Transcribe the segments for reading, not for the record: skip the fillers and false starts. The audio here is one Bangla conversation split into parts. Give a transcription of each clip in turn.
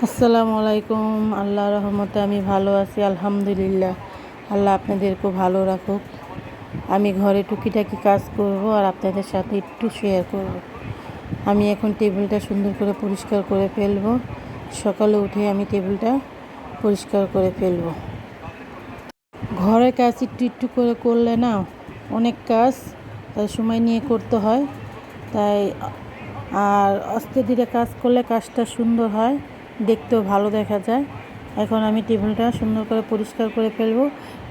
আসসালামু আলাইকুম। আল্লাহর রহমতে আমি ভালো আছি, আলহামদুলিল্লাহ। আল্লাহ আপনাদেরকেও ভালো রাখুক। আমি ঘরে টুকিটাকি কাজ করব আর আপনাদের সাথে একটু শেয়ার করব। আমি এখন টেবিলটা সুন্দর করে পরিষ্কার করে ফেলব। সকালে উঠে আমি টেবিলটা পরিষ্কার করে ফেলব। ঘরের কাজ একটু একটু করে করলে না অনেক কাজ, তাই সময় নিয়ে করতে হয়। তাই আর আস্তে ধীরে কাজ করলে কাজটা সুন্দর হয়, দেখতেও ভালো দেখা যায়। এখন আমি টেবিলটা সুন্দর করে পরিষ্কার করে ফেলবো,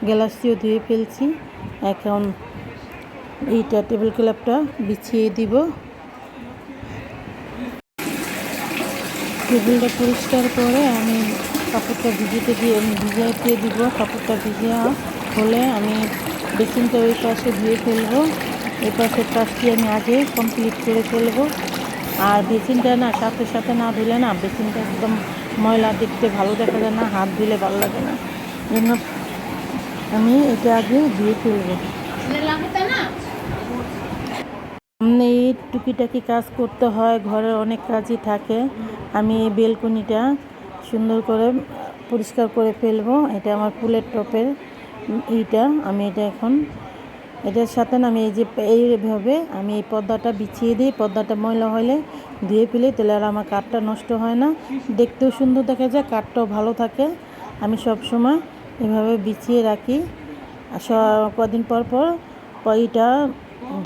গ্লাসটিও ধুয়ে ফেলছি। এখন এইটা টেবিল ক্লথটা বিছিয়ে দিব। টেবিলটা পরিষ্কার করে আমি কাপড়টা ভিজাইতে দিব। কাপড়টা ভিজা হলে আমি বেসিনটা ওই পাশে ধুয়ে ফেলবো। এই পাশের কাজটি আমি আগে কমপ্লিট করে ফেলবো। আর বেসিনটা না সাথে সাথে না ধুলে না বেসিনটা একদম ময়লা, দেখতে ভালো দেখা যায় না, হাত ধুলে ভালো লাগে না। জন্য আমি এটা আগে ধুয়ে ফেলবো। এই টুকিটাকি কাজ করতে হয়, ঘরের অনেক কাজই থাকে। আমি এই বেলকনিটা সুন্দর করে পরিষ্কার করে ফেলবো। এটা আমার ফুলের টপের এইটা, আমি এটা এখন এটার সাথে না আমি এইভাবে আমি এই পর্দাটা বিছিয়ে দিই। পর্দাটা ময়লা হলে ধুয়ে ফেলি, তাহলে আর আমার কাঠটা নষ্ট হয় না, দেখতেও সুন্দর দেখা যায়, কাঠটাও ভালো থাকে। আমি সব সময় এভাবে বিছিয়ে রাখি। কদিন পর পর এইটা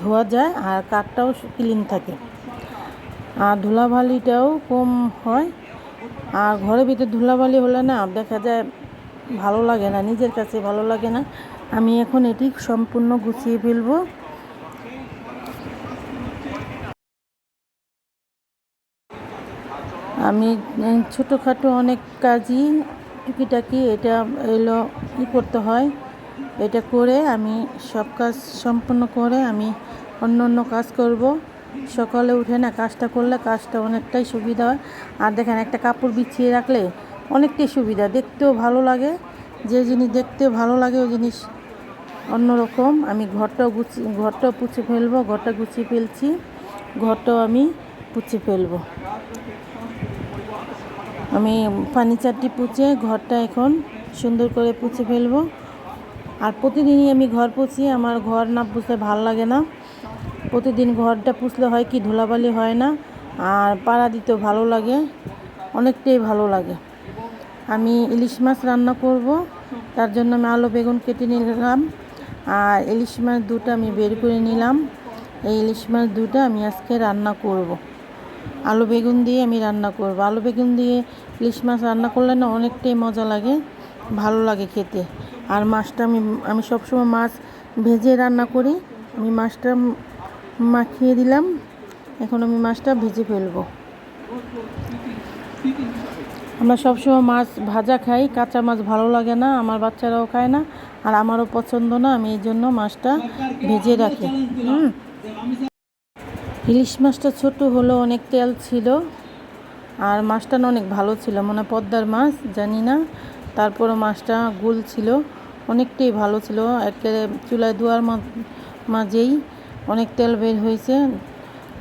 ধোয়া যায় আর কাঠটাও ক্লিন থাকে, আর ধুলাবালিটাও কম হয়। আর ঘরের ভিতরে ধুলাবালি হলে না দেখা যায় ভালো লাগে না, নিজের কাছে ভালো লাগে না। আমি এখন এটি সম্পূর্ণ গুছিয়ে ফেলবো। আমি ছোটোখাটো অনেক কাজই টুকিটাকি এটা এলো করতে হয়। এটা করে আমি সব কাজ সম্পূর্ণ করে আমি অন্য কাজ করব। সকালে উঠে না কাজটা করলে কাজটা অনেকটাই সুবিধা হয়। আর দেখেন, একটা কাপড় বিছিয়ে রাখলে অনেকটাই সুবিধা, দেখতেও ভালো লাগে। যে জিনিস দেখতে ভালো লাগে ওই জিনিস অন্যরকম। আমি ঘরটাও পুছে ফেলবো। ঘরটা গুছিয়ে ফেলছি, ঘরটাও আমি পুছে ফেলবো। আমি ফার্নিচারটি পুছে ঘরটা এখন সুন্দর করে পুছে ফেলবো। আর প্রতিদিনই আমি ঘর পুছি, আমার ঘর না পুছলে ভালো লাগে না। প্রতিদিন ঘরটা পুছলে হয় কি, ধুলাবালি হয় না, আর পাড়া দিতেও ভালো লাগে, অনেকটাই ভালো লাগে। আমি ইলিশ মাছ রান্না করব, তার জন্য আমি আলু বেগুন কেটে নিলাম। আর ইলিশ মাছ দুটো আমি বের করে নিলাম। এই ইলিশ মাছ দুটো আমি আজকে রান্না করব, আলু বেগুন দিয়ে আমি রান্না করব। আলু বেগুন দিয়ে ইলিশ মাছ রান্না করলে না অনেকটাই মজা লাগে, ভালো লাগে খেতে। আর মাছটা আমি সবসময় মাছ ভেজে রান্না করি। আমি মাছটা মাখিয়ে দিলাম, এখন আমি মাছটা ভেজে ফেলবো। আমরা সবসময় মাছ ভাজা খাই, কাঁচা মাছ ভালো লাগে না, আমার বাচ্চারাও খায় না, আর আমারও পছন্দ না। আমি এই জন্য মাছটা ভেজে রাখি। ইলিশ মাছটা ছোট হলো, অনেক তেল ছিল, আর মাছটা না অনেক ভালো ছিল, মনে পদ্মার মাছ জানি না, তারপরও মাছটা গোল ছিল, অনেকটাই ভালো ছিল। একেবারে চুলায় ধোয়ার মাঝেই অনেক তেল বের হয়েছে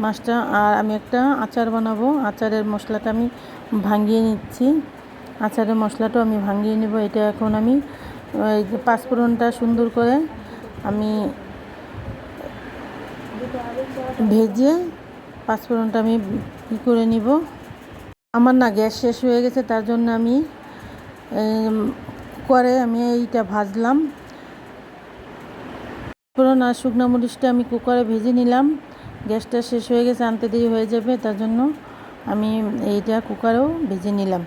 মাছটা। আর আমি একটা আচার বানাবো, আচারের মশলাটা আমি ভাঙিয়ে নিচ্ছি। আচারের মশলাটাও আমি ভাঙিয়ে নেব। এটা এখন আমি ওই যে পাঁচফোড়নটা সুন্দর করে আমি ভেজে পাঁচফোড়নটা আমি করে নিব। আমার না গ্যাস শেষ হয়ে গেছে, তার জন্য আমি কুকারে আমি এইটা ভাজলাম। ফোড়ন আর শুকনো মরিচটা আমি কুকারে ভেজে নিলাম। গ্যাসটা শেষ হয়ে গেছে, আনতে দেরি হয়ে যাবে, তার জন্য আমি এইটা কুকারেও ভেজে নিলাম।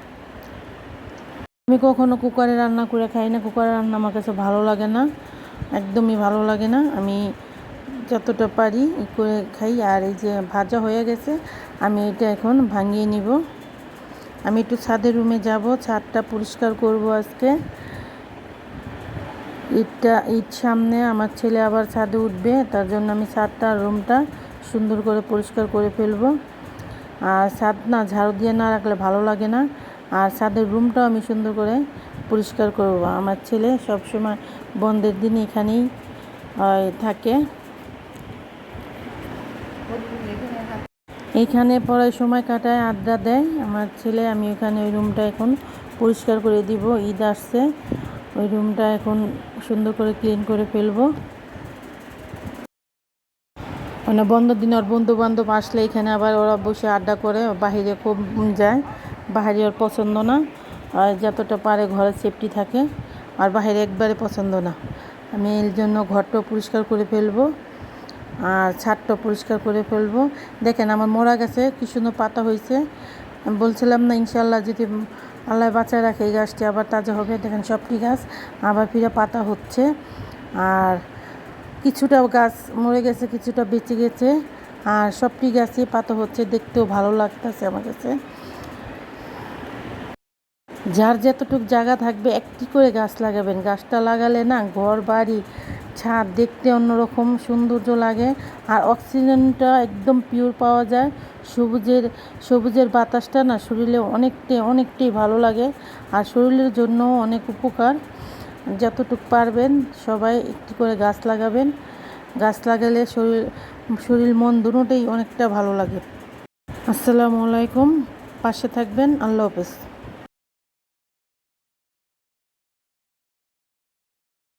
আমি কখনো কুকারে রান্না করে খাই না, কুকারে রান্না আমার কাছে ভালো লাগে না, একদমই ভালো লাগে না। আমি যতটা পারি করে খাই। আর এই যে ভাজা হয়ে গেছে, আমি এটা এখন ভাঙিয়ে নিব। আমি একটু ছাদের রুমে যাব, ছাদটা পরিষ্কার করব আজকে। ঈদ সামনে, আমার ছেলে আবার ছাদে উঠবে, তার জন্য আমি ছাদটা রুমটা সুন্দর করে পরিষ্কার করে ফেলবো। আর ছাদ না ঝাড়ু দিয়ে না রাখলে ভালো লাগে না। আর ছাদের রুমটাও আমি সুন্দর করে পরিষ্কার করব। আমার ছেলে সবসময় বন্ধের দিন এখানেই থাকে। এইখানে পড়ায় সময় কাটায়, আড্ডা দেয় আমার ছেলে। আমি ওখানে ওই রুমটা এখন পরিষ্কার করে দিব, ঈদ আসছে। ওই রুমটা এখন সুন্দর করে ক্লিন করে ফেলবো। মানে বন্ধের দিন ওর বন্ধু বান্ধব আসলে এখানে আবার ওরা বসে আড্ডা করে, বাহিরে খুব যায়। বাহিরে ওর পছন্দ না, আর যতটা পারে ঘরে সেফটি থাকে, আর বাহিরে একবারে পছন্দ না। আমি এর জন্য ঘরটাও পরিষ্কার করে ফেলবো আর ছাদটা পরিষ্কার করে ফেলবো। দেখেন আমার মরা গাছে কি সুন্দর পাতা হয়েছে। আমি বলছিলাম না ইনশাল্লাহ যদি আল্লাহ বাঁচায় রাখে এই গাছটি আবার তাজা হবে। দেখেন সবটি গাছ আবার ফিরে পাতা হচ্ছে, আর কিছুটা গাছ মরে গেছে, কিছুটা বেঁচে গেছে, আর সবটি গাছে পাতা হচ্ছে, দেখতেও ভালো লাগতেছে আমার কাছে। যার যতটুকু জায়গা থাকবে একটি করে গাছ লাগাবেন। গাছটা লাগালে না ঘর বাড়ি ছাদ দেখতে অন্যরকম সৌন্দর্য লাগে, আর অক্সিজেনটা একদম পিওর পাওয়া যায়। সবুজের বাতাসটা না শরীরে অনেকটাই ভালো লাগে, আর শরীরের জন্য অনেক উপকার। যতটুকু পারবেন সবাই একটি করে গাছ লাগাবেন। গাছ লাগালে শরীর মন দুটোই অনেকটা ভালো লাগে। আসসালামু আলাইকুম, পাশে থাকবেন। আল্লাহ হাফেজ।